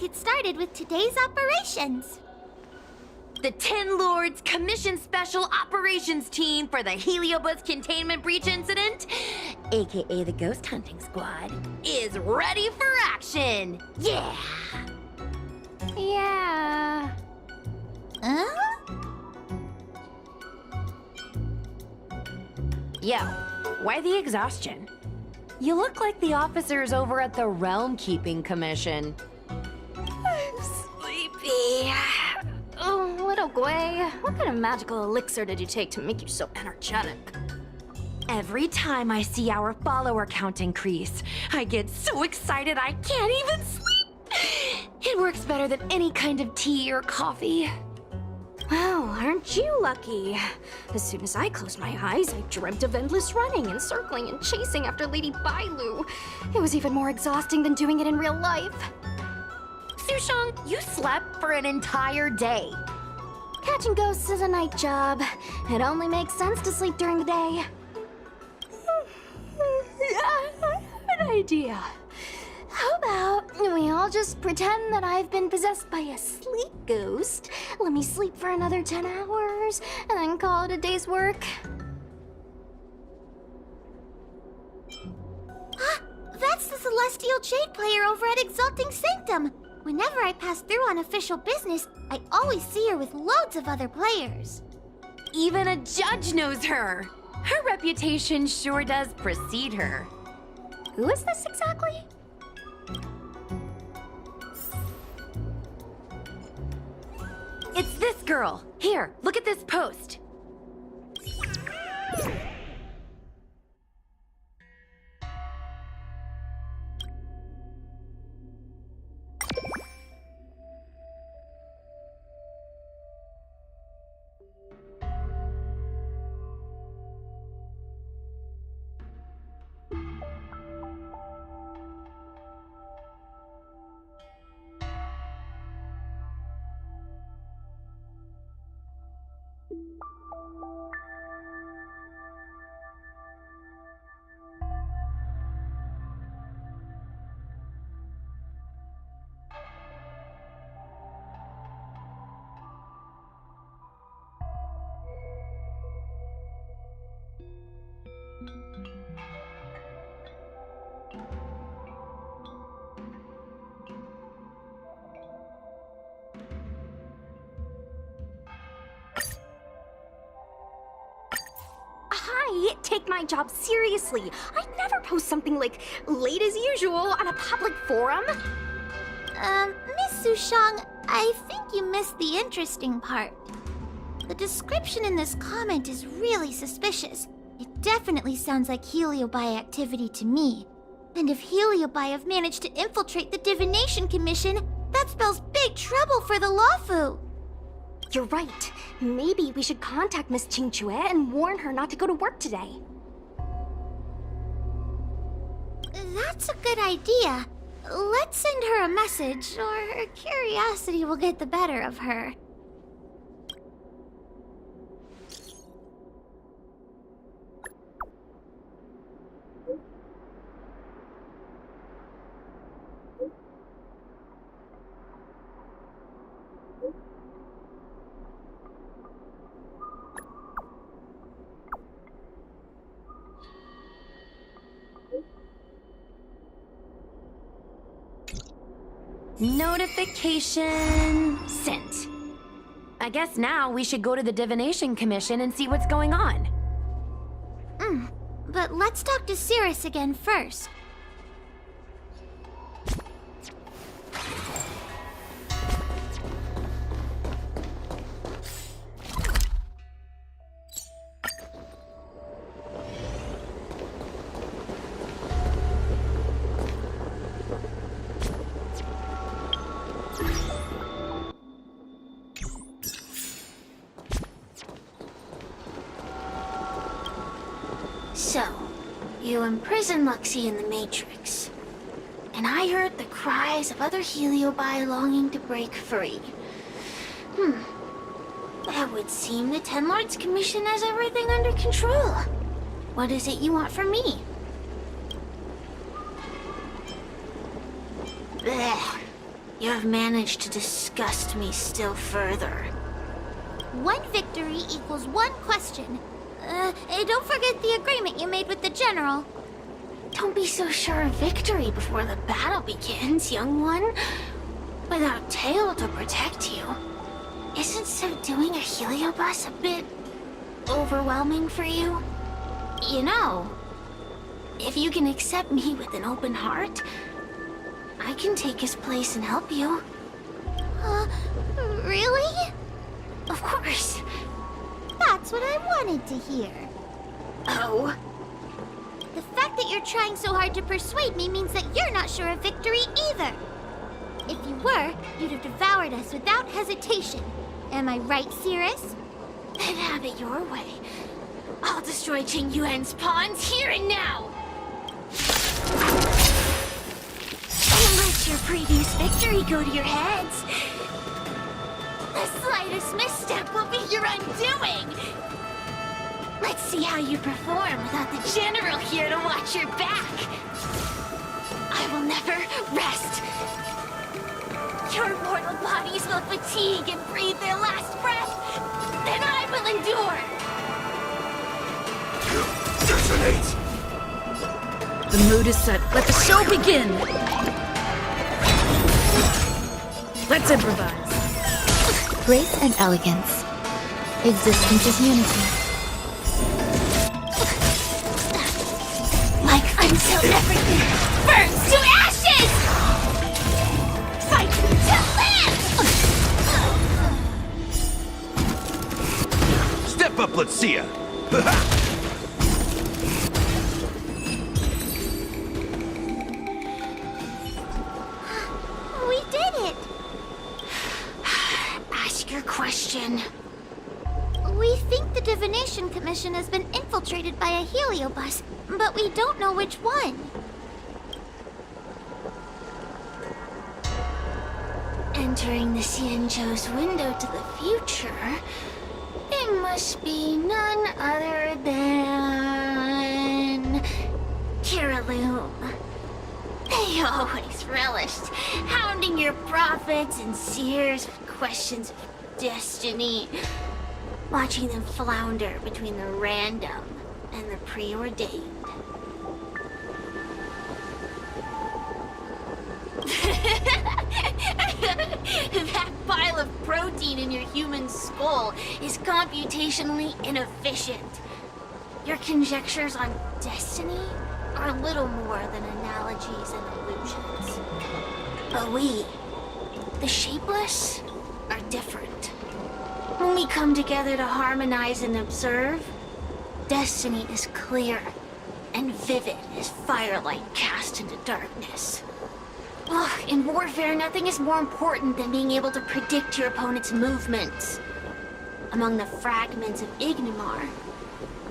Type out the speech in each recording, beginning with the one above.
get started with today's operations. The Ten Lords Commission Special Operations Team for the Heliobus Containment Breach Incident, aka the Ghost Hunting Squad, is ready for action! Yeah! Yeah. Huh? Yo, why the exhaustion? You look like the officers over at the Realm Keeping Commission. I'm sleepy. Oh, little Gwei, what kind of magical elixir did you take to make you so energetic? Every time I see our follower count increase, I get so excited I can't even sleep. It works better than any kind of tea or coffee. Well, aren't you lucky? As soon as I closed my eyes, I dreamt of endless running and circling and chasing after Lady Bailu. It was even more exhausting than doing it in real life. Sushang, you slept for an entire day. Catching ghosts is a night job. It only makes sense to sleep during the day. I have an idea. How about we all just pretend that I've been possessed by a sleep ghost? Let me sleep for another 10 hours, and then call it a day's work. That's the Celestial Jade player over at Exalting Sanctum. Whenever I pass through on official business, I always see her with loads of other players. Even a judge knows her. Her reputation sure does precede her. Who is this exactly? It's this girl. Here, look at this post. I take my job seriously. I'd never post something like late as usual on a public forum. Miss Sushang, I think you missed the interesting part. The description in this comment is really suspicious. It definitely sounds like Heliobi activity to me. And if Heliobi have managed to infiltrate the Divination Commission, that spells big trouble for the Lawfu. You're right. Maybe we should contact Miss Qingchue and warn her not to go to work today. That's a good idea. Let's send her a message, or her curiosity will get the better of her. Notification sent. I guess now we should go to the Divination Commission and see what's going on. But let's talk to Cirrus again first. So, you imprisoned Luxie in the Matrix. And I heard the cries of other Heliobi longing to break free. That would seem the Ten Lords Commission has everything under control. What is it you want from me? Blech. You have managed to disgust me still further. 1 victory equals 1 question. Don't forget the agreement you made with the general. Don't be so sure of victory before the battle begins, young one. Without Tail to protect you, isn't subduing a Heliobus a bit overwhelming for you? You know, if you can accept me with an open heart, I can take his place and help you. Really? Of course. That's what I wanted to hear. Oh? The fact that you're trying so hard to persuade me means that you're not sure of victory either. If you were, you'd have devoured us without hesitation. Am I right, Cirrus? Then have it your way. I'll destroy Qing Yuan's pawns here and now! Don't let your previous victory go to your heads. The slightest misstep will be your undoing! Let's see how you perform without the general here to watch your back. I will never rest. Your mortal bodies will fatigue and breathe their last breath. Then I will endure. Detonate! The mood is set. Let the show begin! Let's improvise. Grace and elegance. Existence is unity. Like until everything burns to ashes! Fight to live! Step up, let's see ya! We did it! Ask your question. We think the Divination Commission has been infiltrated by a Heliobus, but we don't know which one. Entering the Xianzhou's window to the future, it must be none other than... Kiraloom. They always relished hounding your prophets and seers with questions of destiny, watching them flounder between the random and the preordained. That pile of protein in your human skull is computationally inefficient. Your conjectures on destiny are little more than analogies and illusions. But we, the shapeless, are different. When we come together to harmonize and observe, destiny is clear and vivid as firelight cast into darkness. Ugh, in warfare, nothing is more important than being able to predict your opponent's movements. Among the fragments of Ignimar,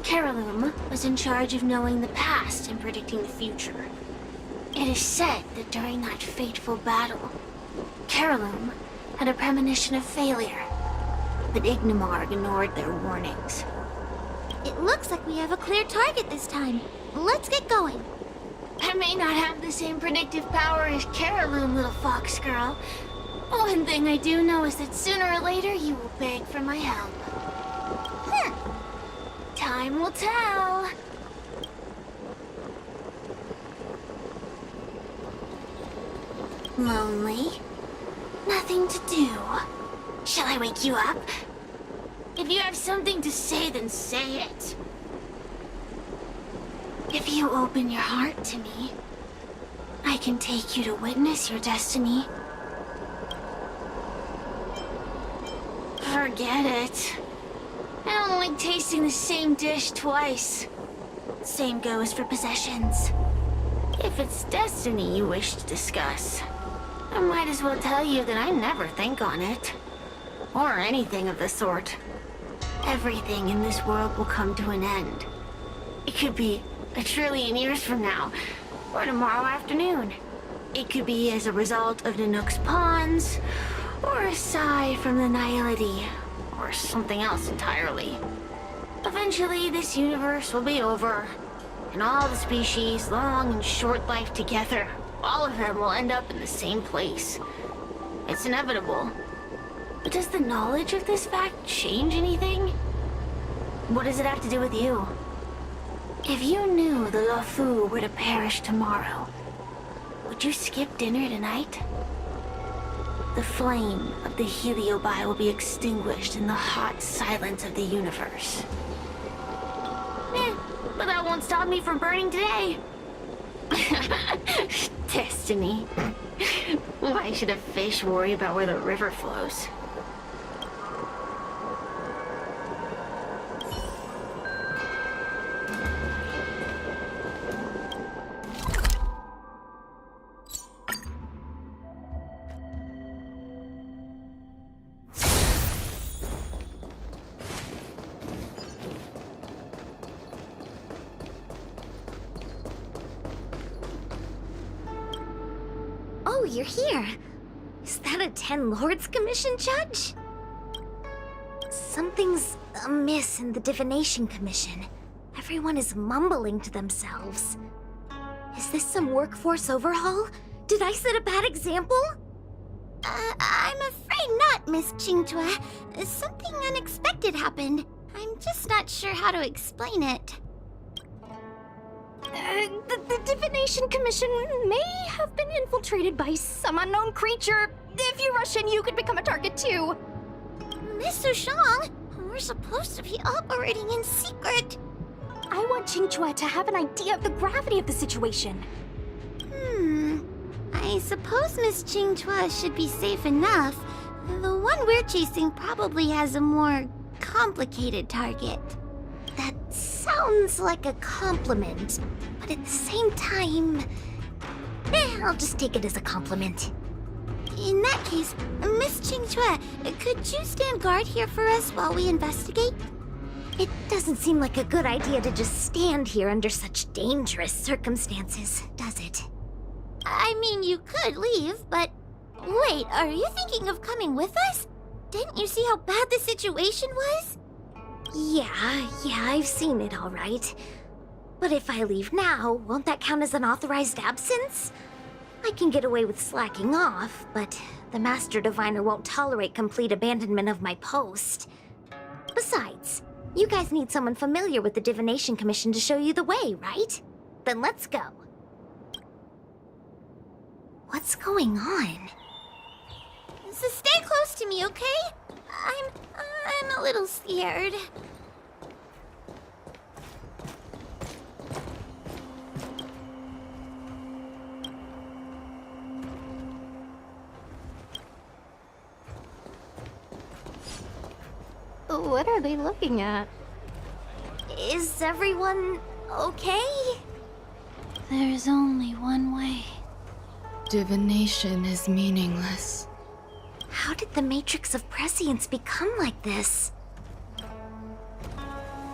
Kiraloom was in charge of knowing the past and predicting the future. It is said that during that fateful battle, Kiraloom had a premonition of failure, but Ignimar ignored their warnings. It looks like we have a clear target this time. Let's get going. I may not have the same predictive power as Kiraloom, little fox girl. One thing I do know is that sooner or later you will beg for my help. Time will tell. Lonely? Nothing to do. Shall I wake you up? If you have something to say, then say it. If you open your heart to me, I can take you to witness your destiny. Forget it. I don't like tasting the same dish twice. Same goes for possessions. If it's destiny you wish to discuss, I might as well tell you that I never think on it. Or anything of the sort. Everything in this world will come to an end. It could be 1 trillion years from now, or tomorrow afternoon. It could be as a result of Nanook's pawns, or a sigh from the Nihility, or something else entirely. Eventually, this universe will be over, and all the species, long and short life together, all of them will end up in the same place. It's inevitable. But does the knowledge of this fact change anything? What does it have to do with you? If you knew the Luofu were to perish tomorrow, would you skip dinner tonight? The flame of the Heliobi will be extinguished in the hot silence of the universe. But that won't stop me from burning today. Destiny. Why should a fish worry about where the river flows? Oh, you're here. Is that a 10 Lords Commission judge? Something's amiss in the Divination Commission. Everyone is mumbling to themselves. Is this some workforce overhaul? Did I set a bad example? I'm afraid not, Miss Qingtua. Something unexpected happened. I'm just not sure how to explain it. The Divination Commission may have been infiltrated by some unknown creature. If you rush in, you could become a target too. Miss Sushang, we're supposed to be operating in secret. I want Qingtua to have an idea of the gravity of the situation. I suppose Miss Qingtua should be safe enough. The one we're chasing probably has a more complicated target. That sounds like a compliment, but at the same time... I'll just take it as a compliment. In that case, Miss Qingtua, could you stand guard here for us while we investigate? It doesn't seem like a good idea to just stand here under such dangerous circumstances, does it? I mean, you could leave, but... Wait, are you thinking of coming with us? Didn't you see how bad the situation was? Yeah, I've seen it all right. But if I leave now, won't that count as an authorized absence? I can get away with slacking off, but the Master Diviner won't tolerate complete abandonment of my post. Besides, you guys need someone familiar with the Divination Commission to show you the way, right? Then let's go. What's going on? So stay close to me, okay? I'm a little scared. What are they looking at? Is everyone okay? There's only one way. Divination is meaningless. How did the Matrix of Prescience become like this?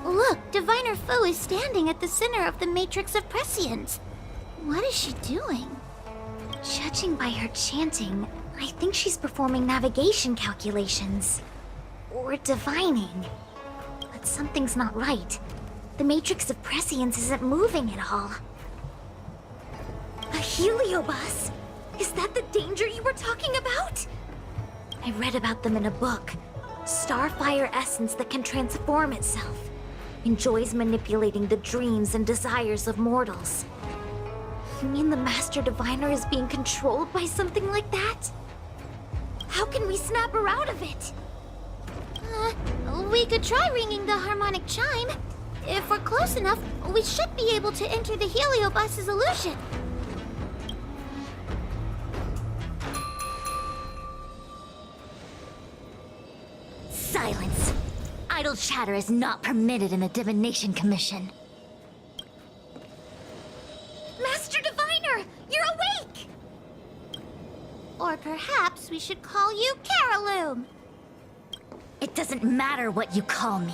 Look, Diviner Fu is standing at the center of the Matrix of Prescience. What is she doing? Judging by her chanting, I think she's performing navigation calculations. Or divining. But something's not right. The Matrix of Prescience isn't moving at all. A heliobus? Is that the danger you were talking about? I read about them in a book. Starfire essence that can transform itself. Enjoys manipulating the dreams and desires of mortals. You mean the Master Diviner is being controlled by something like that? How can we snap her out of it? We could try ringing the harmonic chime. If we're close enough, we should be able to enter the heliobus's illusion. Silence! Idle chatter is not permitted in the Divination Commission. Master Diviner, you're awake! Or perhaps we should call you Caraloom. It doesn't matter what you call me.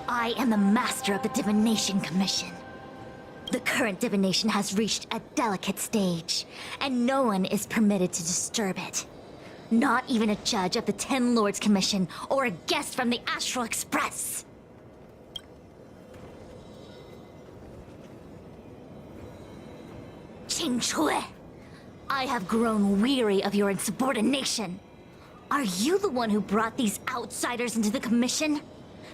I am the master of the Divination Commission. The current divination has reached a delicate stage, and no one is permitted to disturb it. Not even a judge of the 10 Lords Commission or a guest from the Astral Express. Qingchui, I have grown weary of your insubordination. Are you the one who brought these outsiders into the commission?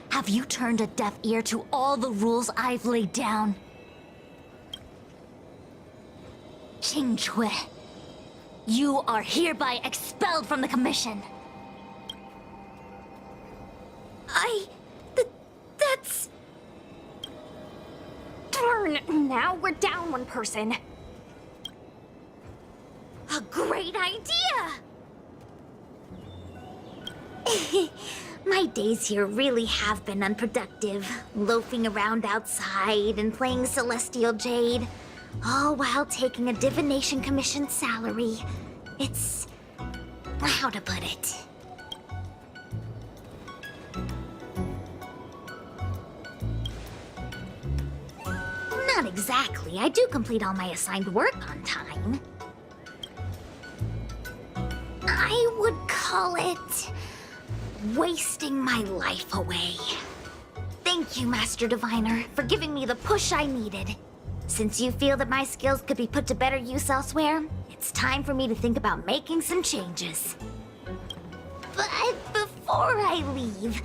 Have you turned a deaf ear to all the rules I've laid down? Qingchui, you are hereby expelled from the commission. That's... Darn, now we're down one person. a great idea! My days here really have been unproductive, loafing around outside and playing Celestial Jade, all while taking a Divination Commission salary. It's... how to put it? Not exactly. I do complete all my assigned work on time. I would call it... wasting my life away. Thank you, Master Diviner, for giving me the push I needed. Since you feel that my skills could be put to better use elsewhere, it's time for me to think about making some changes. But before I leave,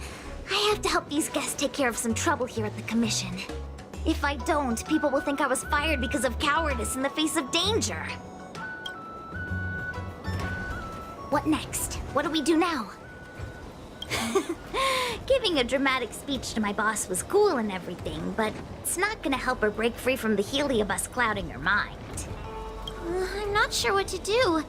I have to help these guests take care of some trouble here at the Commission. If I don't, people will think I was fired because of cowardice in the face of danger. What next? What do we do now? Giving a dramatic speech to my boss was cool and everything, but it's not gonna help her break free from the heliobus clouding her mind. I'm not sure what to do.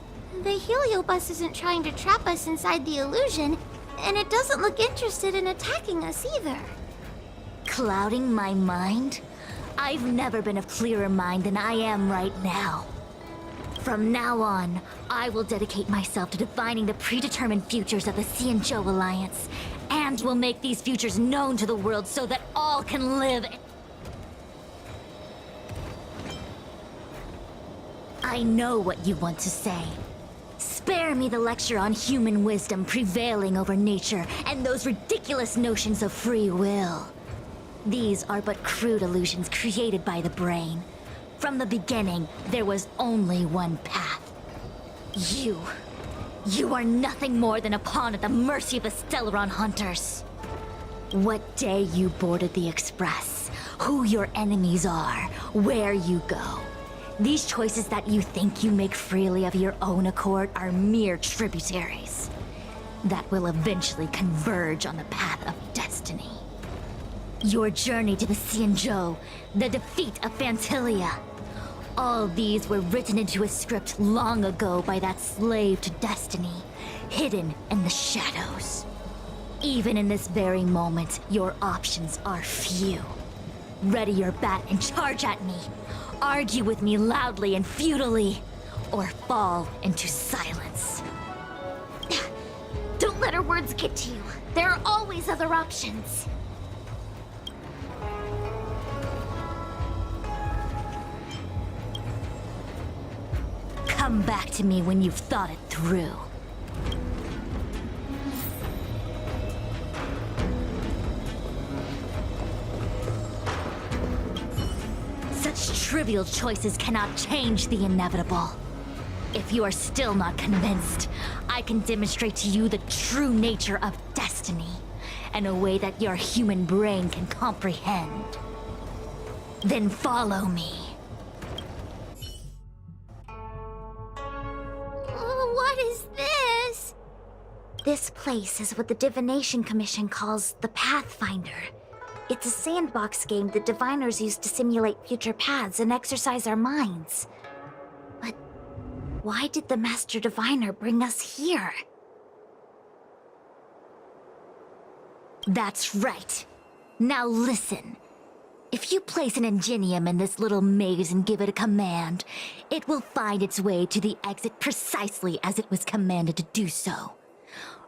The heliobus isn't trying to trap us inside the illusion, and it doesn't look interested in attacking us either. Clouding my mind? I've never been of clearer mind than I am right now. From now on, I will dedicate myself to defining the predetermined futures of the Xianzhou Alliance, and will make these futures known to the world so that all can live. I know what you want to say. Spare me the lecture on human wisdom prevailing over nature and those ridiculous notions of free will. These are but crude illusions created by the brain. From the beginning, there was only one path. You are nothing more than a pawn at the mercy of the Stellaron hunters. What day you boarded the Express, who your enemies are, where you go. These choices that you think you make freely of your own accord are mere tributaries that will eventually converge on the path of destiny. Your journey to the Xianzhou, the defeat of Phantilia. All these were written into a script long ago by that slave to destiny, hidden in the shadows. Even in this very moment, your options are few. Ready your bat and charge at me. Argue with me loudly and futilely, or fall into silence. Don't let her words get to you. There are always other options. Come back to me when you've thought it through. Such trivial choices cannot change the inevitable. If you are still not convinced, I can demonstrate to you the true nature of destiny in a way that your human brain can comprehend. Then follow me. What is this? This place is what the Divination Commission calls the Pathfinder. It's a sandbox game that diviners use to simulate future paths and exercise our minds. But why did the Master Diviner bring us here? That's right. Now listen. If you place an ingenium in this little maze and give it a command, it will find its way to the exit precisely as it was commanded to do so.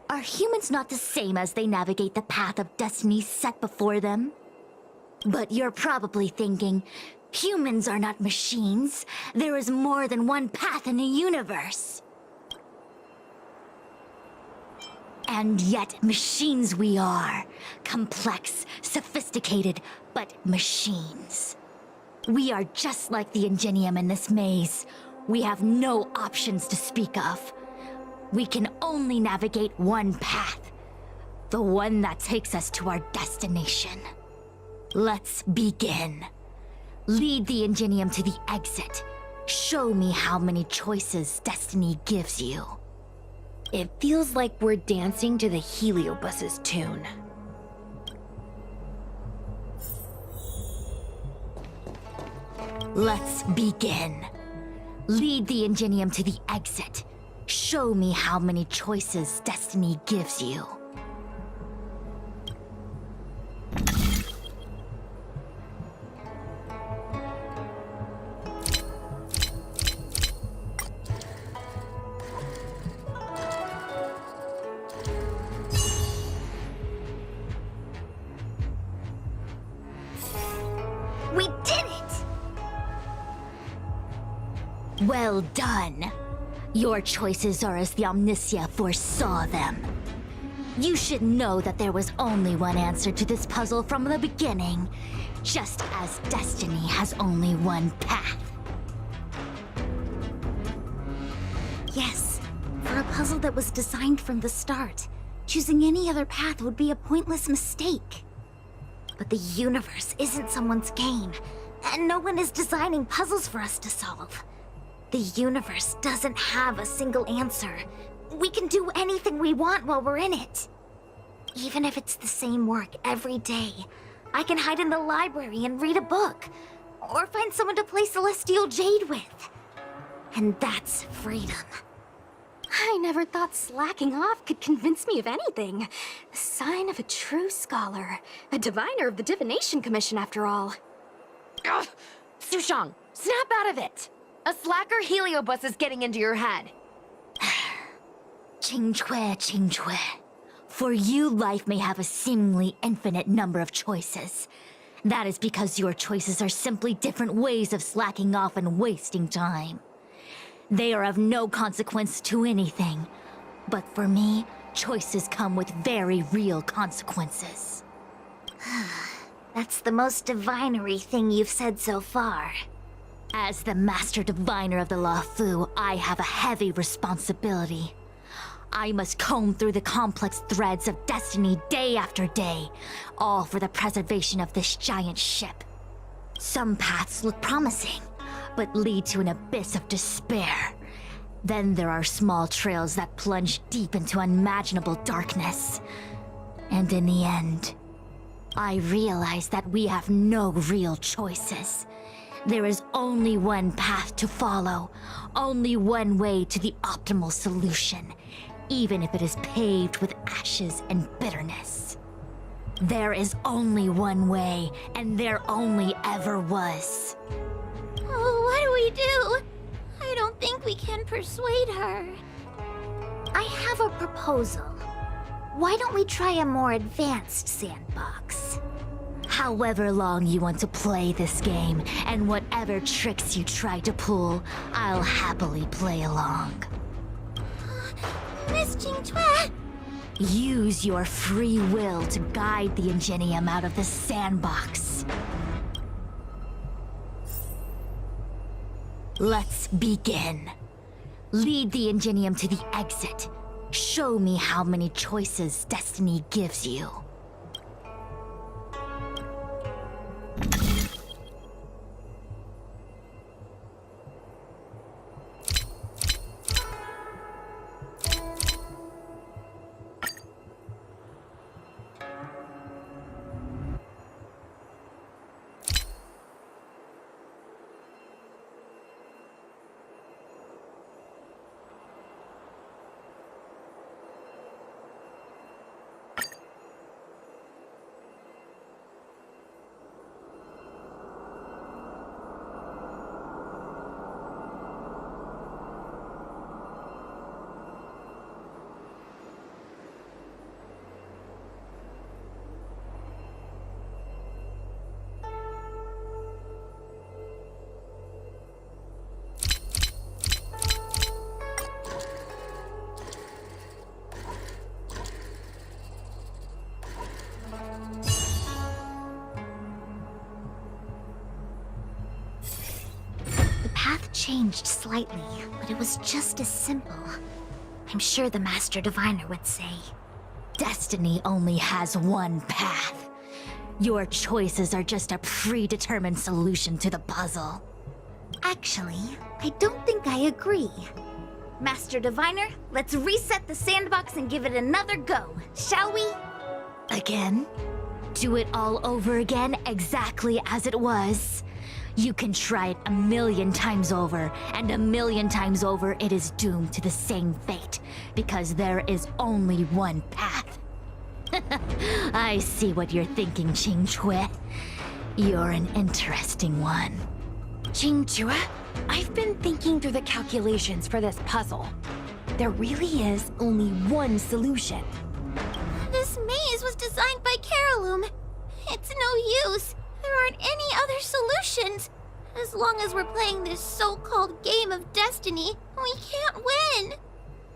Are humans not the same as they navigate the path of destiny set before them? But you're probably thinking, humans are not machines. There is more than one path in the universe. And yet, machines we are. Complex, sophisticated, but machines. We are just like the ingenium in this maze. We have no options to speak of. We can only navigate one path. The one that takes us to our destination. Let's begin. Lead the Ingenium to the exit. Show me how many choices destiny gives you. It feels like we're dancing to the Heliobus's tune. Let's begin. Lead the Ingenium to the exit. Show me how many choices destiny gives you. We did it! Well done. Your choices are as the Omnisia foresaw them. You should know that there was only one answer to this puzzle from the beginning, just as destiny has only one path. Yes, for a puzzle that was designed from the start, choosing any other path would be a pointless mistake. But the universe isn't someone's game, and no one is designing puzzles for us to solve. The universe doesn't have a single answer. We can do anything we want while we're in it. Even if it's the same work every day, I can hide in the library and read a book, or find someone to play Celestial Jade with. And that's freedom. I never thought slacking off could convince me of anything. The sign of a true scholar. A diviner of the Divination Commission, after all. Ugh! Sushang, snap out of it! A slacker Heliobus is getting into your head. Qingque. For you, life may have a seemingly infinite number of choices. That is because your choices are simply different ways of slacking off and wasting time. They are of no consequence to anything. But for me, choices come with very real consequences. That's the most divinery thing you've said so far. As the Master Diviner of the Luofu, I have a heavy responsibility. I must comb through the complex threads of destiny day after day, all for the preservation of this giant ship. Some paths look promising, but lead to an abyss of despair. Then there are small trails that plunge deep into unimaginable darkness. And in the end, I realize that we have no real choices. There is only one path to follow, only one way to the optimal solution, even if it is paved with ashes and bitterness. There is only one way, and there only ever was. Oh, what do we do? I don't think we can persuade her. I have a proposal. Why don't we try a more advanced sandbox? However long you want to play this game, and whatever tricks you try to pull, I'll happily play along. Miss Qingque! Use your free will to guide the Ingenium out of the sandbox. Let's begin. Lead the Ingenium to the exit. Show me how many choices destiny gives you. The path changed slightly, but it was just as simple. I'm sure the Master Diviner would say, destiny only has one path. Your choices are just a predetermined solution to the puzzle. Actually, I don't think I agree. Master Diviner, let's reset the sandbox and give it another go, shall we? Again? Do it all over again exactly as it was? You can try it 1,000,000 times over, and 1,000,000 times over it is doomed to the same fate, because there is only one path. I see what you're thinking, Qingque. You're an interesting one. Qingque, I've been thinking through the calculations for this puzzle. There really is only one solution. This maze was designed by Carolum. It's no use. There aren't any other solutions. As long as we're playing this so-called game of destiny, we can't win.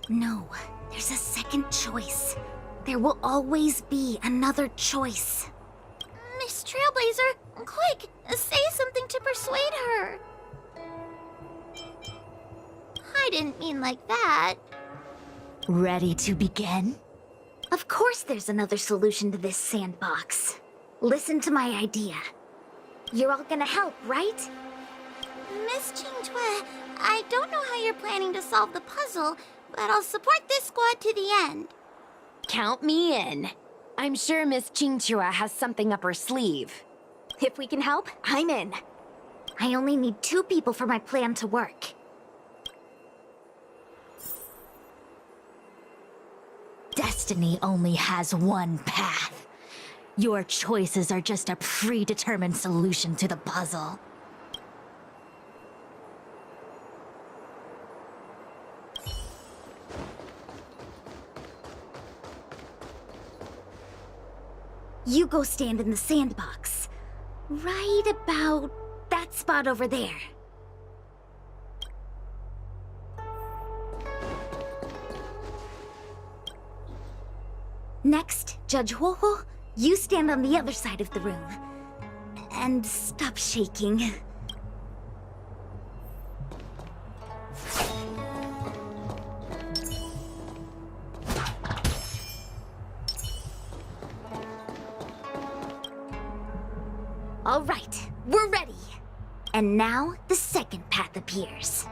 No, there's a second choice. There will always be another choice. Miss Trailblazer, quick, say something to persuade her. I didn't mean like that. Ready to begin? Of course there's another solution to this sandbox. Listen to my idea. You're all gonna help, right? Miss Qingque, I don't know how you're planning to solve the puzzle, but I'll support this squad to the end. Count me in. I'm sure Miss Qingque has something up her sleeve. If we can help, I'm in. I only need 2 people for my plan to work. Destiny only has one path. Your choices are just a predetermined solution to the puzzle. You go stand in the sandbox. Right about that spot over there. Next, Judge Huohuo, you stand on the other side of the room. And stop shaking. All right, we're ready. And now, the second path appears.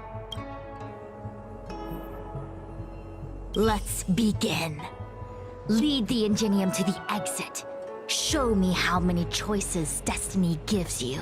Let's begin. Lead the Ingenium to the exit. Show me how many choices destiny gives you.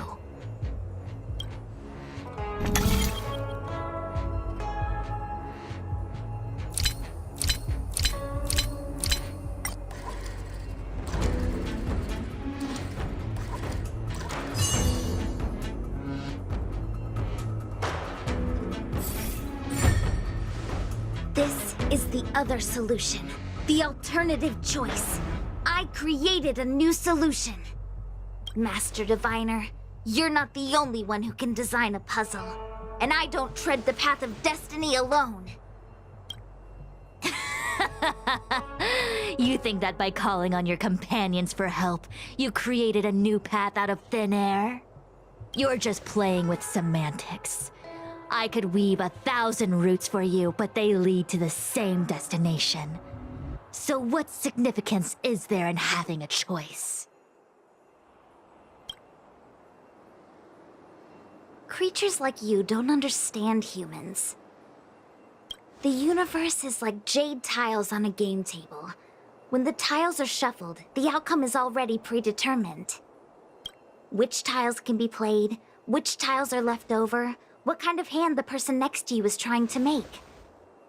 This is the other solution. The alternative choice. I created a new solution. Master Diviner, you're not the only one who can design a puzzle. And I don't tread the path of destiny alone. You think that by calling on your companions for help, you created a new path out of thin air? You're just playing with semantics. I could weave 1,000 routes for you, but they lead to the same destination. So what significance is there in having a choice? Creatures like you don't understand humans. The universe is like jade tiles on a game table. When the tiles are shuffled, the outcome is already predetermined. Which tiles can be played, which tiles are left over, what kind of hand the person next to you is trying to make.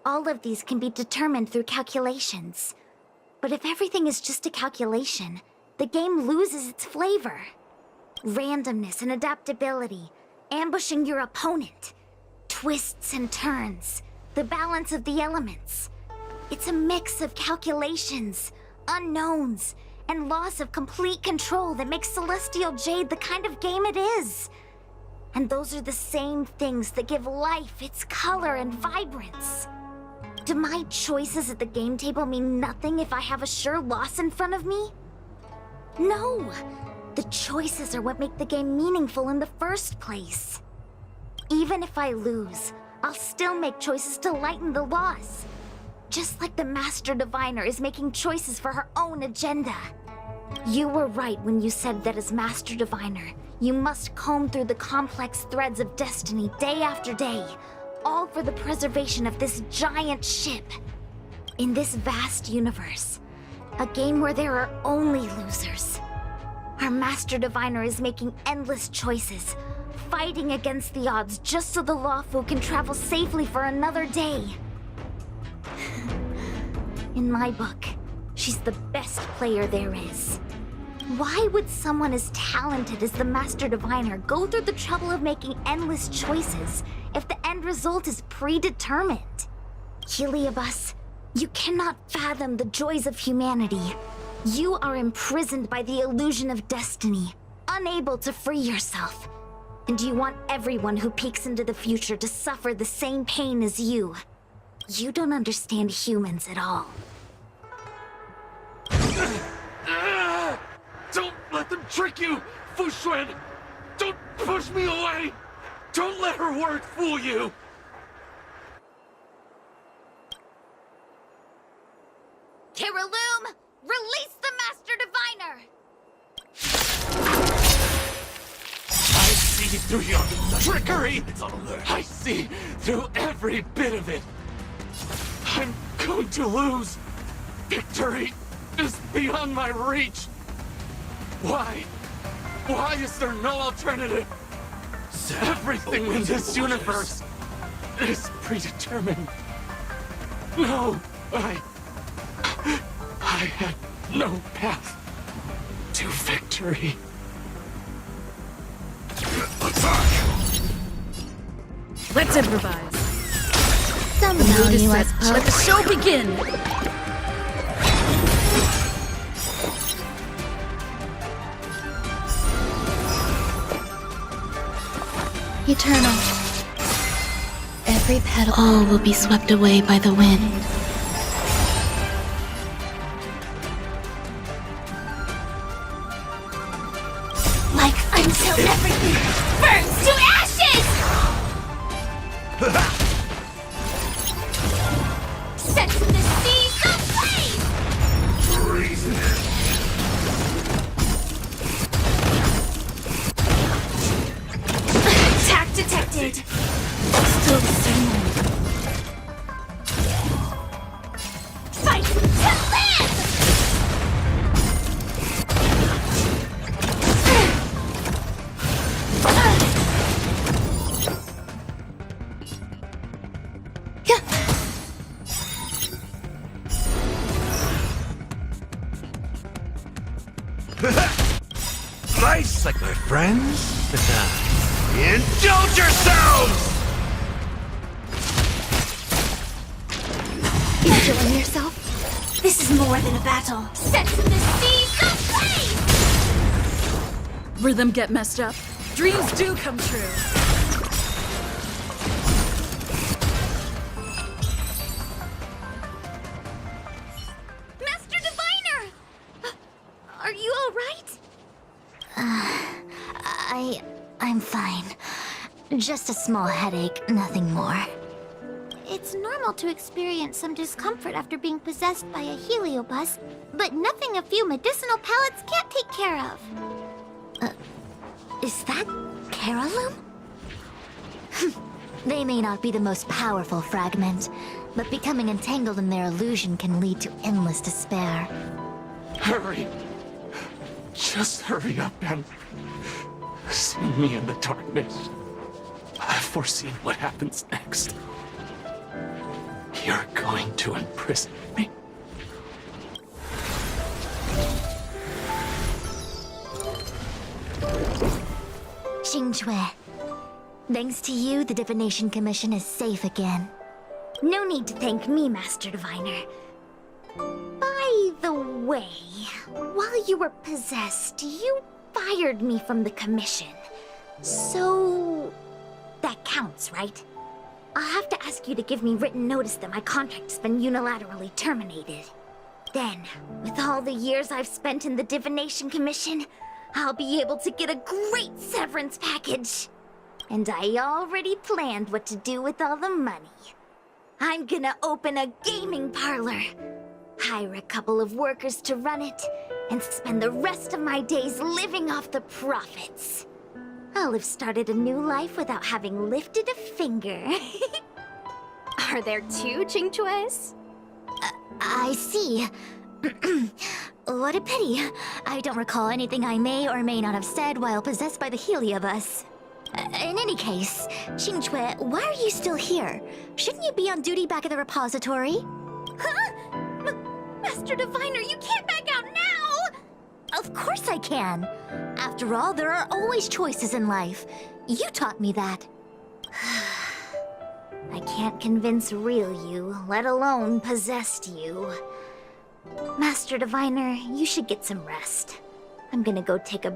All of these can be determined through calculations. But if everything is just a calculation, the game loses its flavor. Randomness and adaptability, ambushing your opponent, twists and turns, the balance of the elements. It's a mix of calculations, unknowns, and loss of complete control that makes Celestial Jade the kind of game it is. And those are the same things that give life its color and vibrance. Do my choices at the game table mean nothing if I have a sure loss in front of me? No! The choices are what make the game meaningful in the first place. Even if I lose, I'll still make choices to lighten the loss. just like the Master Diviner is making choices for her own agenda. You were right when you said that as Master Diviner, you must comb through the complex threads of destiny day after day, all for the preservation of this giant ship. In this vast universe, a game where there are only losers, our Master Diviner is making endless choices, fighting against the odds just so the Luofu can travel safely for another day. In my book, she's the best player there is. Why would someone as talented as the Master Diviner go through the trouble of making endless choices if the end result is predetermined? Heliobus, you cannot fathom the joys of humanity. You are imprisoned by the illusion of destiny, unable to free yourself. And you want everyone who peeks into the future to suffer the same pain as you. You don't understand humans at all. Don't let them trick you, Fuxuan! Don't push me away! Don't let her word fool you! Kiriloom, release the Master Diviner! I see through your trickery! I see through every bit of it! I'm going to lose! Victory is beyond my reach! Why? Why is there no alternative? Everything in this universe is predetermined. No, I had no path to victory. Let's improvise. Somehow Mood is you set. must Let the show begin. Eternal. Every petal. All will be swept away by the wind. Like until everything burns to ashes! Set to the seas ablaze! Attack detected! Still the same one. Fight to live! Nice, like my friends. Indulge yourselves! Enjoying yourself? This is more than a battle. Set to the seas ablaze! Rhythm get messed up. Dreams do come true. Master Diviner! Are you all right? I'm fine. Just a small headache, nothing more. It's normal to experience some discomfort after being possessed by a heliobus, but nothing a few medicinal pellets can't take care of. Is that Kiriloom? They may not be the most powerful fragment, but becoming entangled in their illusion can lead to endless despair. Hurry! Just hurry up and see me in the darkness. I've foreseen what happens next. You're going to imprison me. Xingque, thanks to you, the Divination Commission is safe again. No need to thank me, Master Diviner. By the way, while you were possessed, you fired me from the commission. So... that counts, right? I'll have to ask you to give me written notice that my contract's been unilaterally terminated. Then, with all the years I've spent in the Divination Commission, I'll be able to get a great severance package. And I already planned what to do with all the money. I'm gonna open a gaming parlor, hire a couple of workers to run it, and spend the rest of my days living off the profits. I'll have started a new life without having lifted a finger. Are there two Qingchues? I see. What a pity. I don't recall anything I may or may not have said while possessed by the Heliobus. In any case, Qingchue, why are you still here? Shouldn't you be on duty back at the repository? Huh? Master Diviner, you can't back out now! Of course I can. After all, there are always choices in life. You taught me that. I can't convince real you, let alone possessed you. Master Diviner, you should get some rest. I'm gonna go take a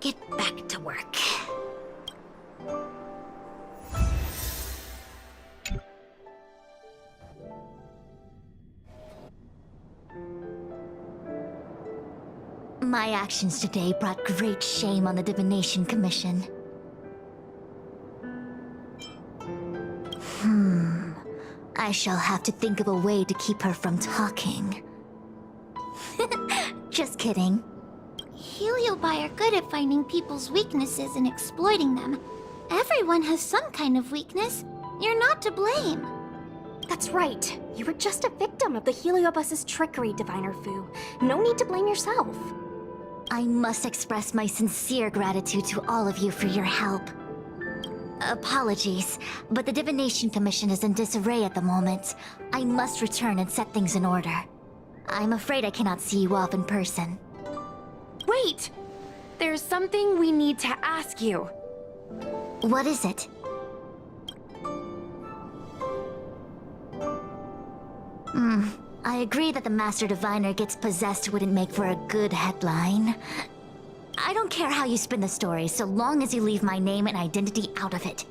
get back to work. My actions today brought great shame on the Divination Commission. I shall have to think of a way to keep her from talking. Just kidding. Heliobi are good at finding people's weaknesses and exploiting them. Everyone has some kind of weakness. You're not to blame. That's right. You were just a victim of the Heliobus's trickery, Diviner Fu. No need to blame yourself. I must express my sincere gratitude to all of you for your help. Apologies, but the Divination Commission is in disarray at the moment. I must return and set things in order. I'm afraid I cannot see you off in person. Wait! There's something we need to ask you. What is it? I agree that the Master Diviner gets possessed wouldn't make for a good headline. I don't care how you spin the story, so long as you leave my name and identity out of it.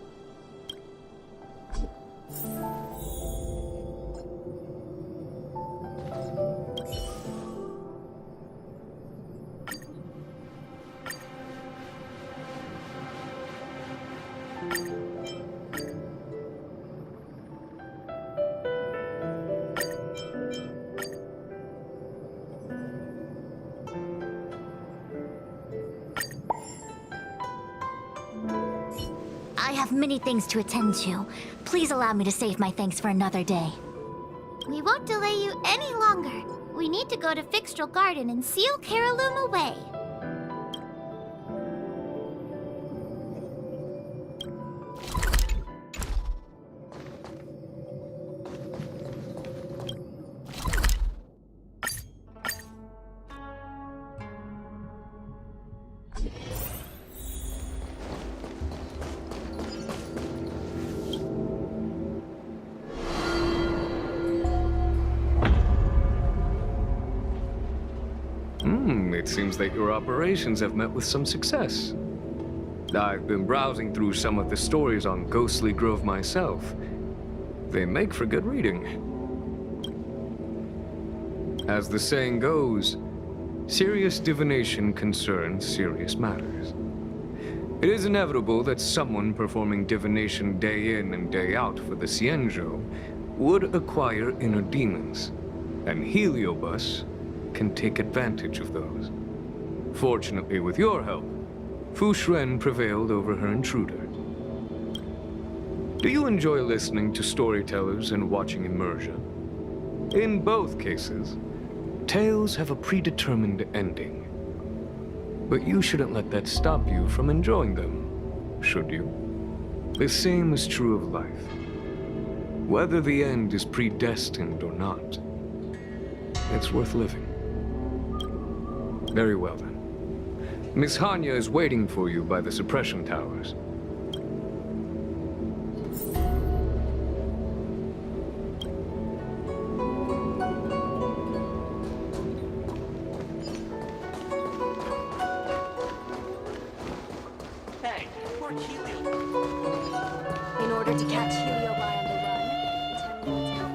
I have many things to attend to. Please allow me to save my thanks for another day. We won't delay you any longer. We need to go to Fyxestroll Garden and seal Caraloom away. It seems that your operations have met with some success. I've been browsing through some of the stories on Ghostly Grove myself. They make for good reading. As the saying goes, serious divination concerns serious matters. It is inevitable that someone performing divination day in and day out for the Xianzhou would acquire inner demons, and Heliobus can take advantage of those. Fortunately, with your help, Fu Shren prevailed over her intruder. Do you enjoy listening to storytellers and watching immersion? In both cases, tales have a predetermined ending. But you shouldn't let that stop you from enjoying them, should you? The same is true of life. Whether the end is predestined or not, it's worth living. Very well then. Miss Hanya is waiting for you by the suppression towers. Hey, poor Helio. In order to catch Heliobi on the run, 10 minutes out.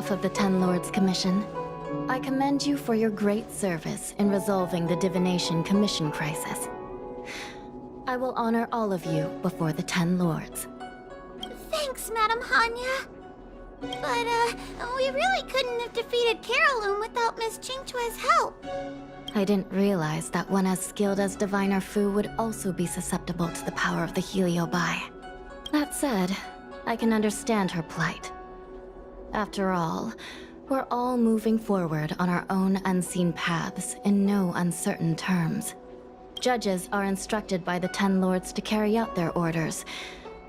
behalf of the Ten Lords Commission, I commend you for your great service in resolving the Divination Commission crisis. I will honor all of you before the Ten Lords. Thanks, Madam Hanya. But, we really couldn't have defeated Caroloom without Miss Qingqua's help. I didn't realize that one as skilled as Diviner Fu would also be susceptible to the power of the Heliobi. That said, I can understand her plight. After all, we're all moving forward on our own unseen paths in no uncertain terms. Judges are instructed by the Ten Lords to carry out their orders,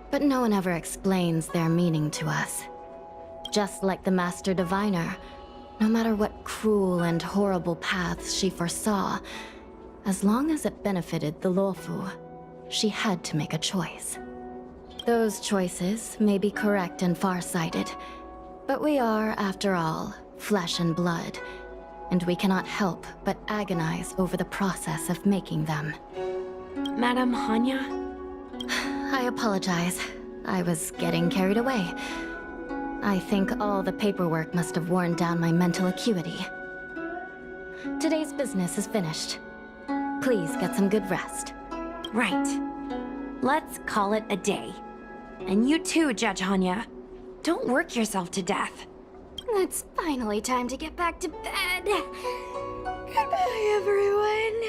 but no one ever explains their meaning to us. Just like the Master Diviner, no matter what cruel and horrible paths she foresaw, as long as it benefited the Luofu, she had to make a choice. Those choices may be correct and far-sighted, but we are, after all, flesh and blood, and we cannot help but agonize over the process of making them. Madam Hanya? I apologize. I was getting carried away. I think all the paperwork must have worn down my mental acuity. Today's business is finished. Please get some good rest. Right. Let's call it a day. And you too, Judge Hanya. Don't work yourself to death. It's finally time to get back to bed. Goodbye, everyone.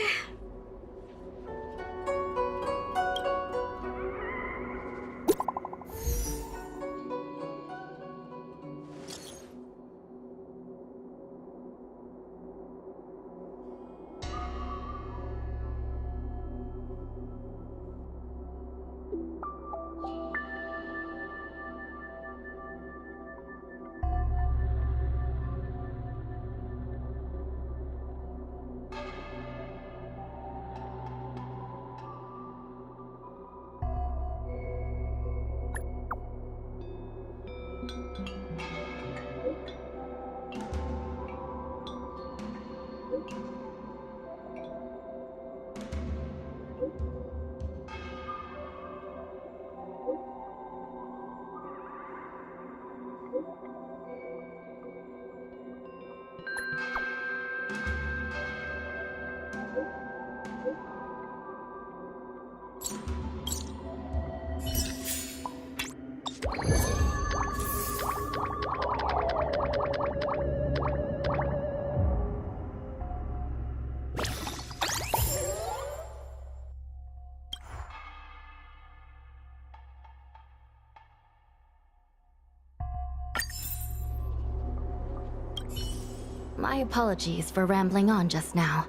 My apologies for rambling on just now.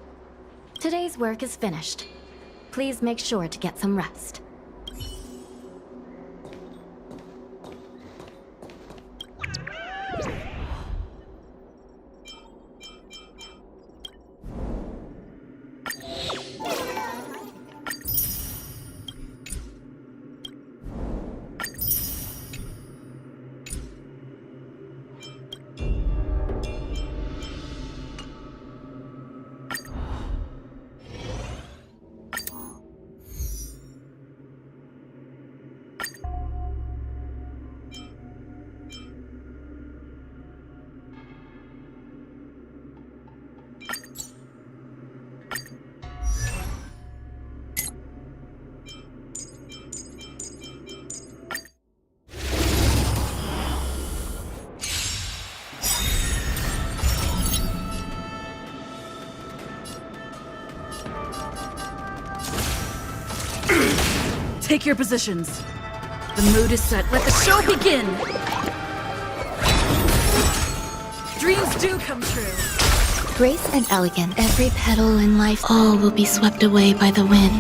Today's work is finished. Please make sure to get some rest. Take your positions. The mood is set. Let the show begin! Dreams do come true. Grace and elegant, every petal in life, all will be swept away by the wind.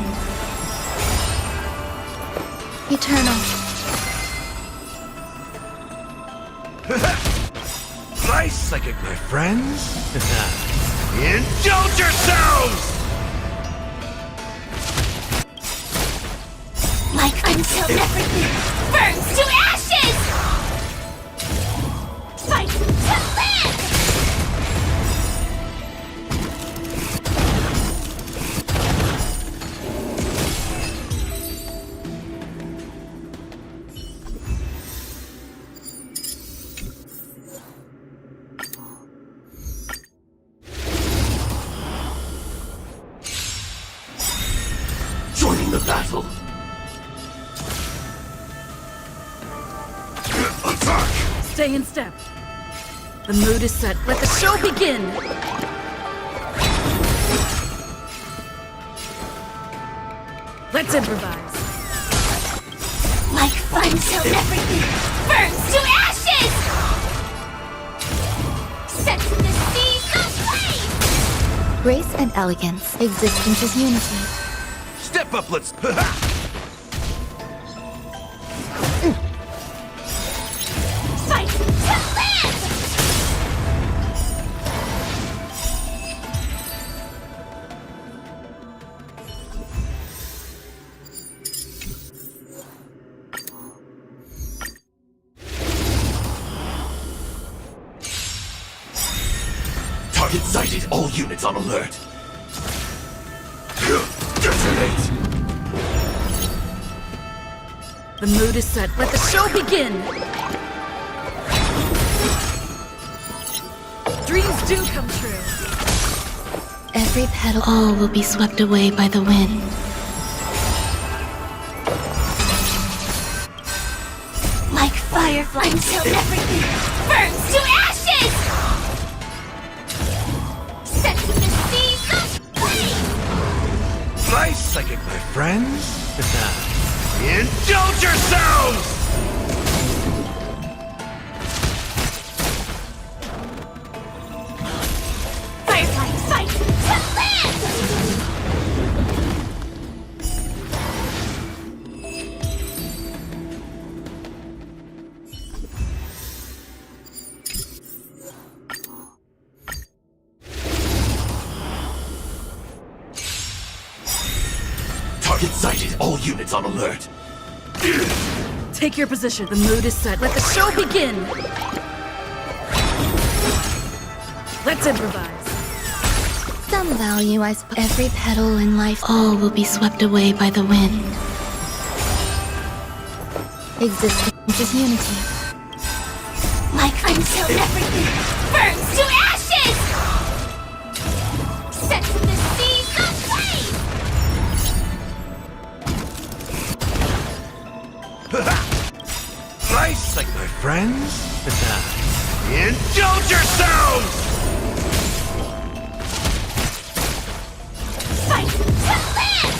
Eternal. Nice psychic, my friends. Indulge yourselves! Like until everything burns to ashes! Fight to live! battle. Attack! Stay in step. The mood is set. Let the show begin! Let's improvise. Like fun till everything burns to ashes! Set to the seas of flame! Grace and elegance, existence is unity. Step up, let's... Fight to live! Target sighted. All units on alert. Detonate. The mood is set. Let the show begin! Dreams do come true. Every petal, all will be swept away by the wind. Like firefly until everything burns to ashes! Set to the seas of flame! Nice psychic, my friends. Indulge yourselves! Firefly, fight to live! Target sighted. All units on alert. Take your position. The mood is set. Let the show begin! Let's improvise. Some value, I suppose. Every petal in life, all will be swept away by the wind. Existence is unity. Like until everything burns to ashes! Set to the seas of flame! Nice like my friends. Indulge yourselves! Fight to live!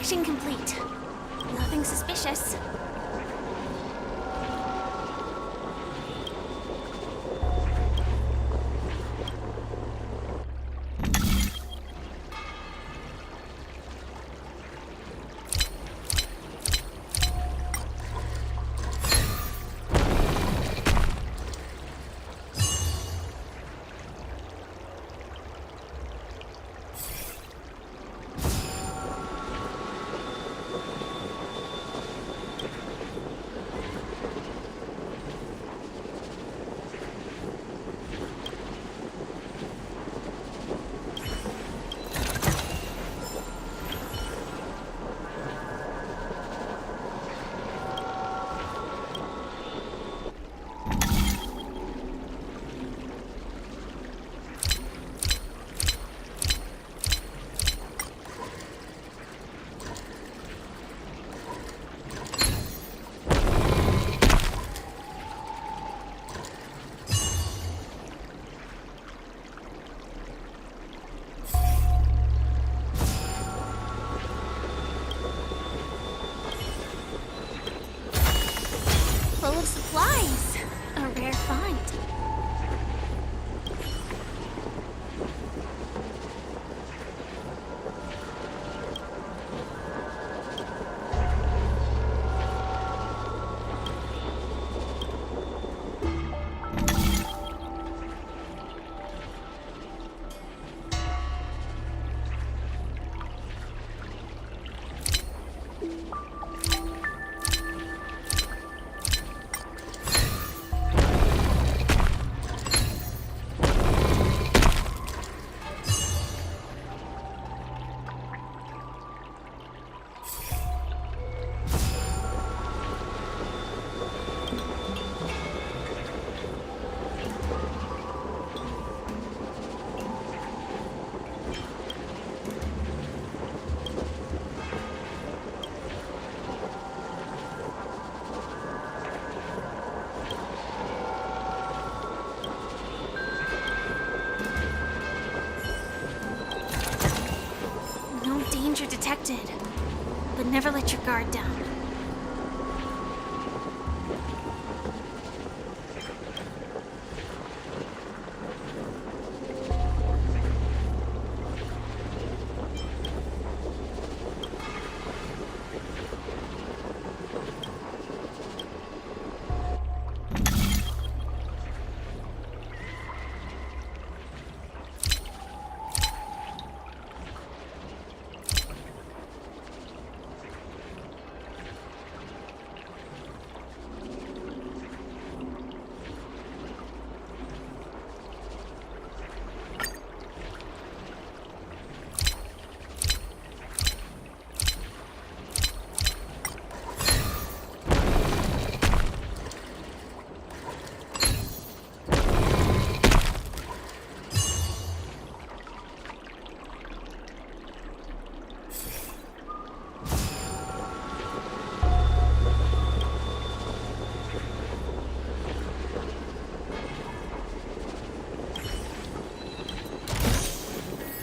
Inspection complete. Nothing suspicious. Full of supplies. A rare find. No danger detected. But never let your guard down.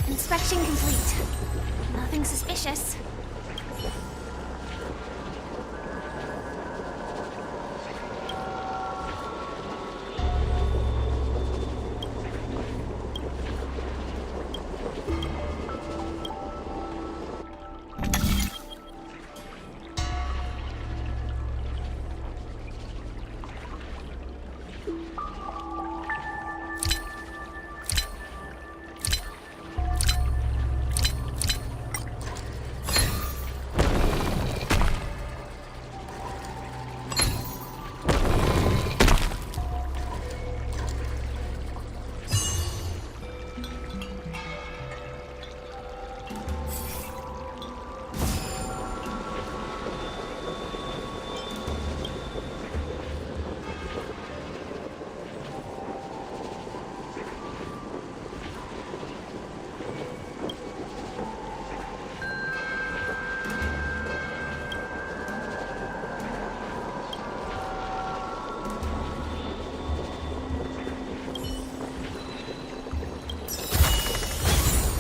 Inspection complete. Nothing suspicious.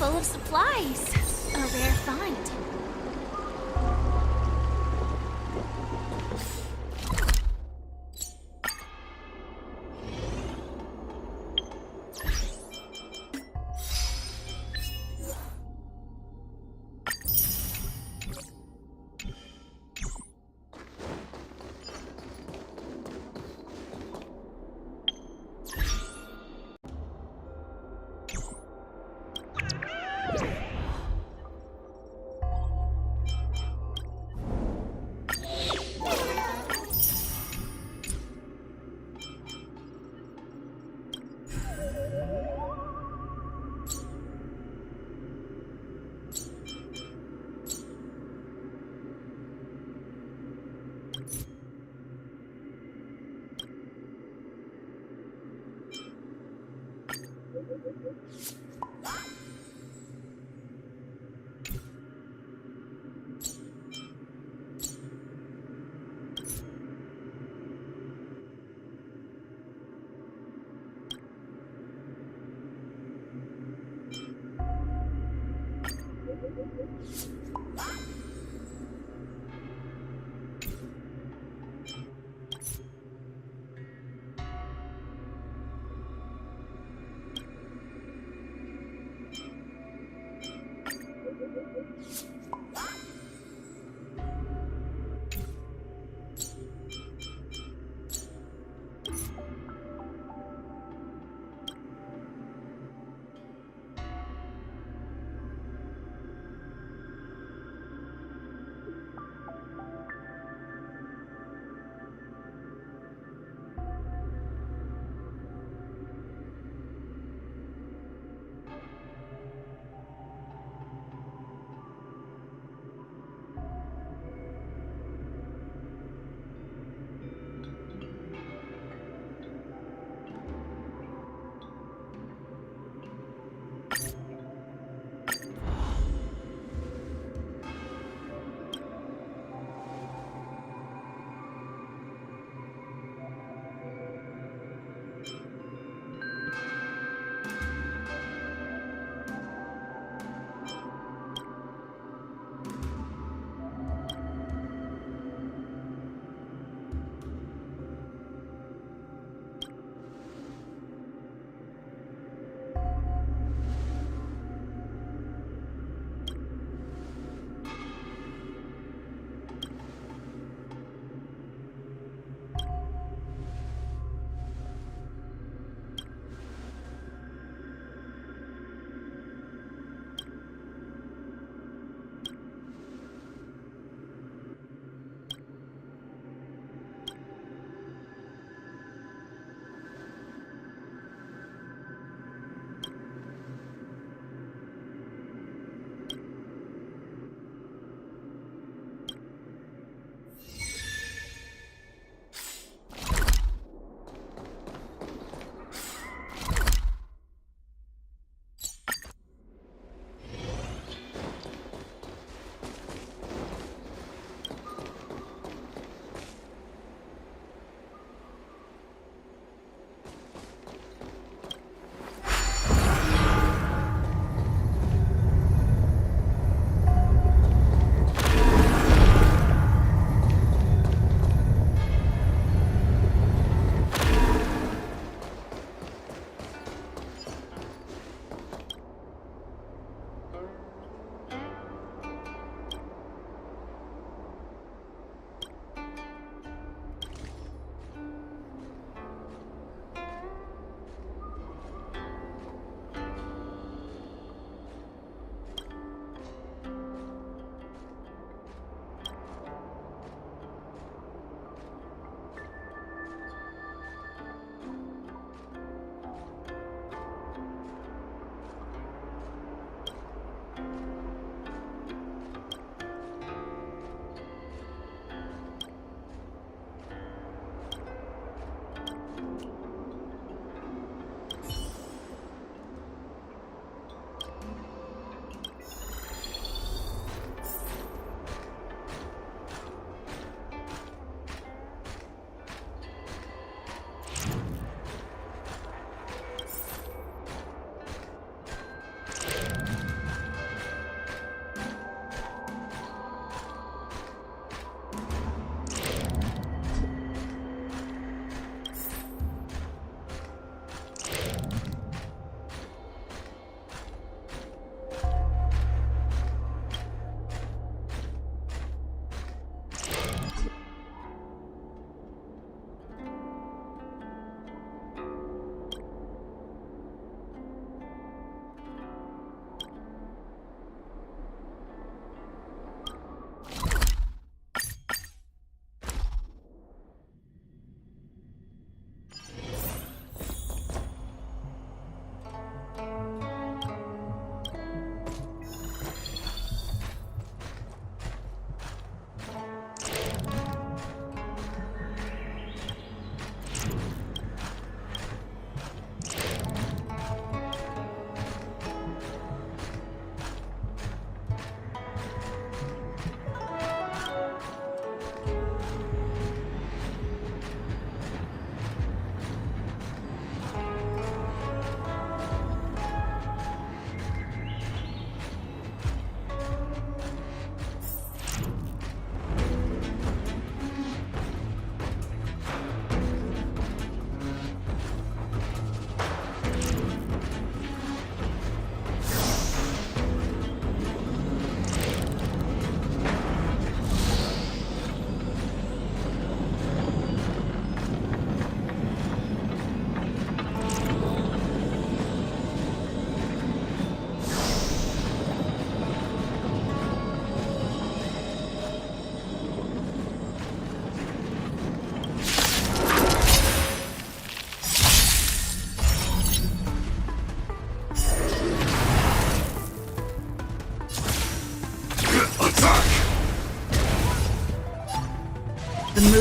Full of supplies. A rare find.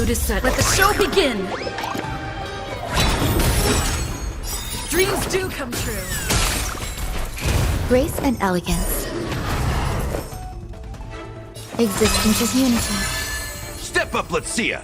mood is set. Let the show begin! Dreams do come true. Grace and elegance. Existence is unity. Step up, let's see ya!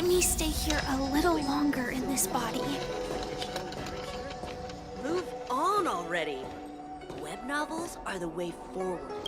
Let me stay here a little longer in this body. Move on already. Web novels are the way forward.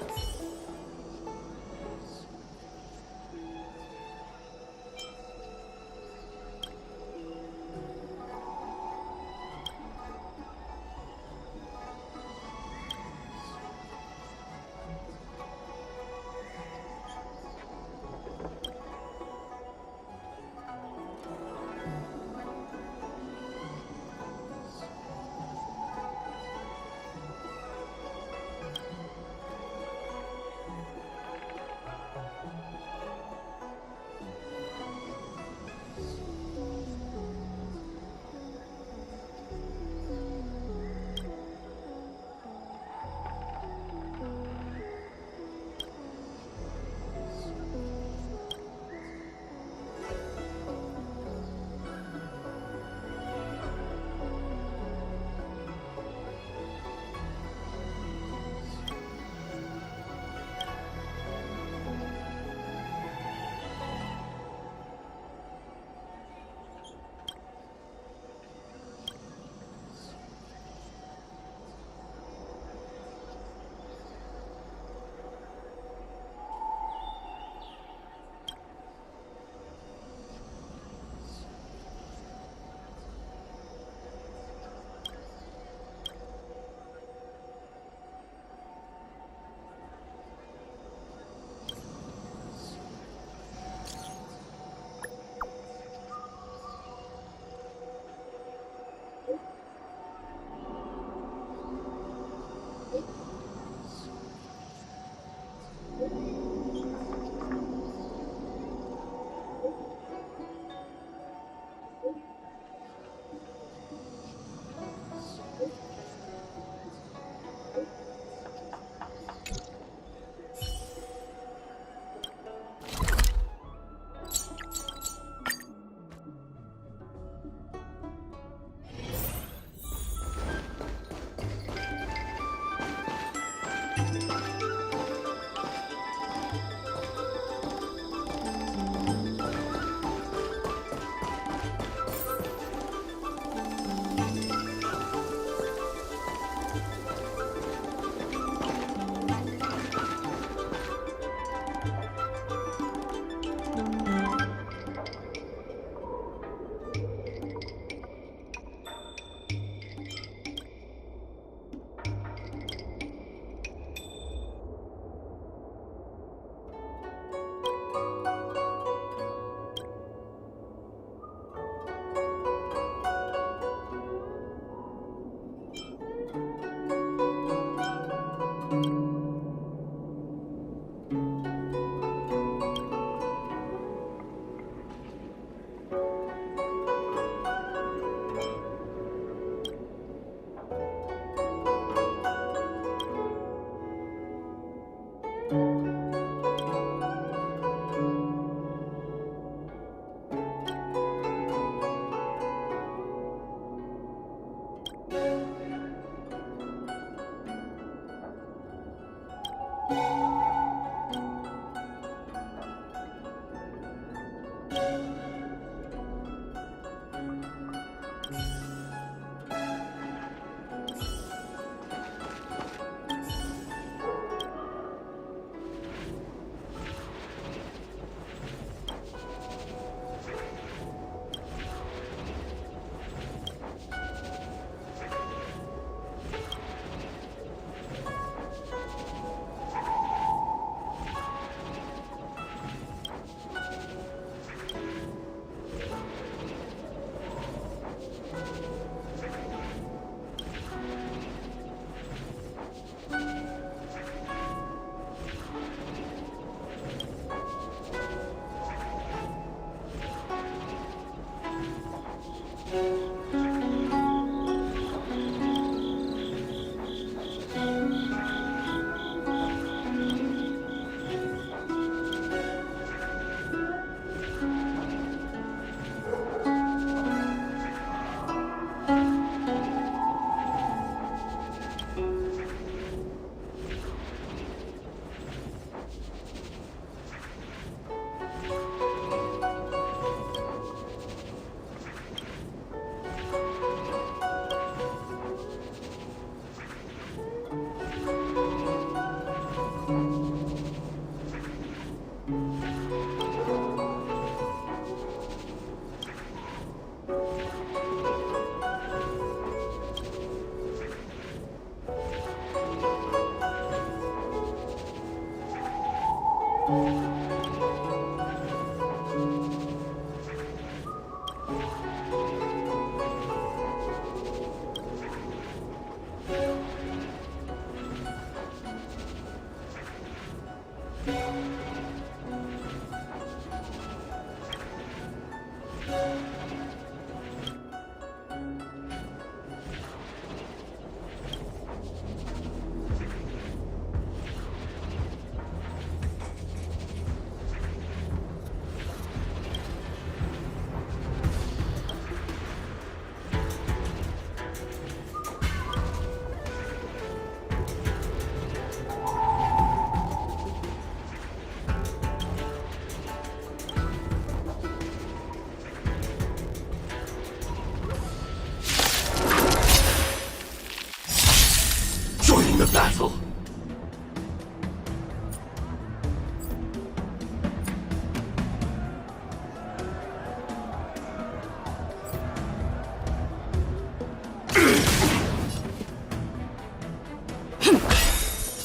Joining the battle.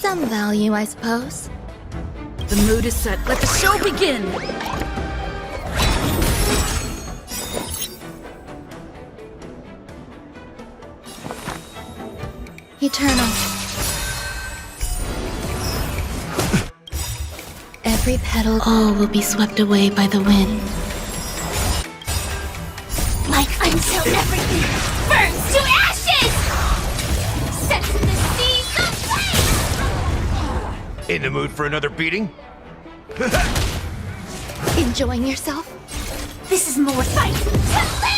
Some value, I suppose. The mood is set. Let the show begin! Eternal. Every petal, all will be swept away by the wind. Like until everything burns to ashes! Sets in the seas of flame! In the mood for another beating? Enjoying yourself? This is more fight to live!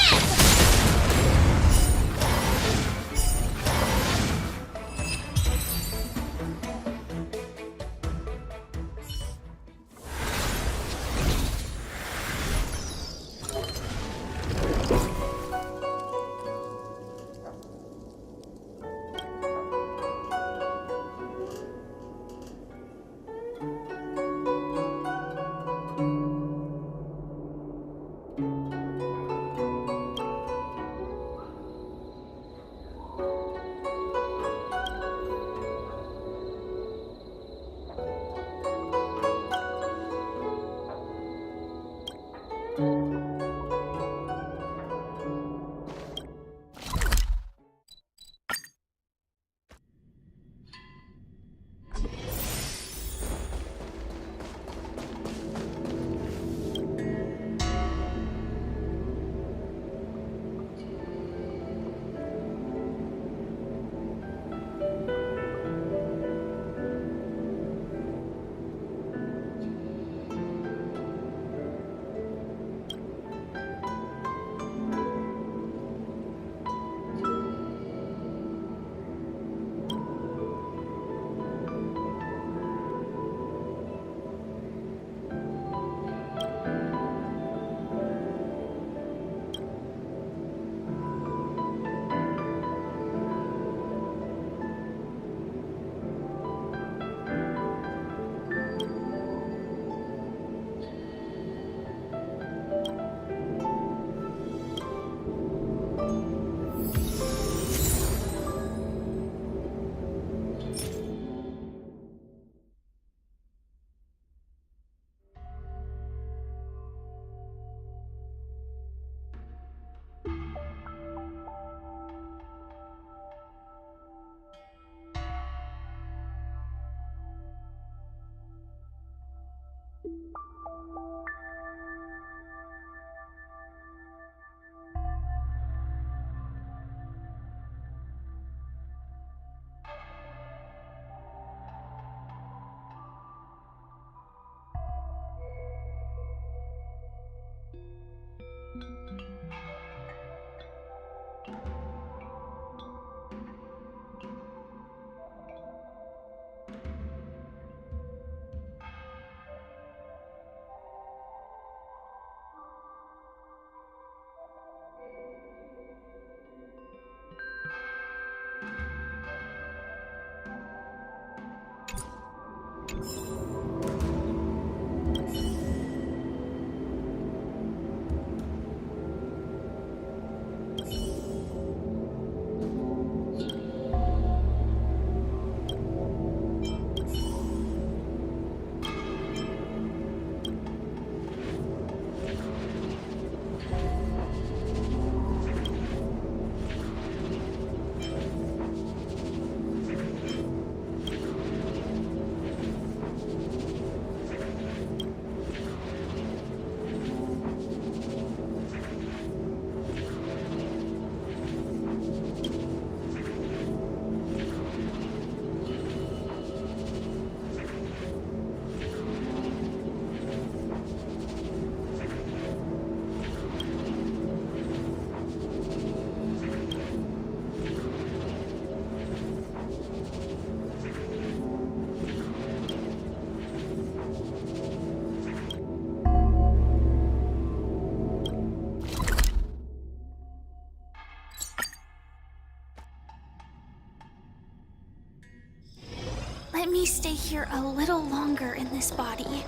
me stay here a little longer in this body.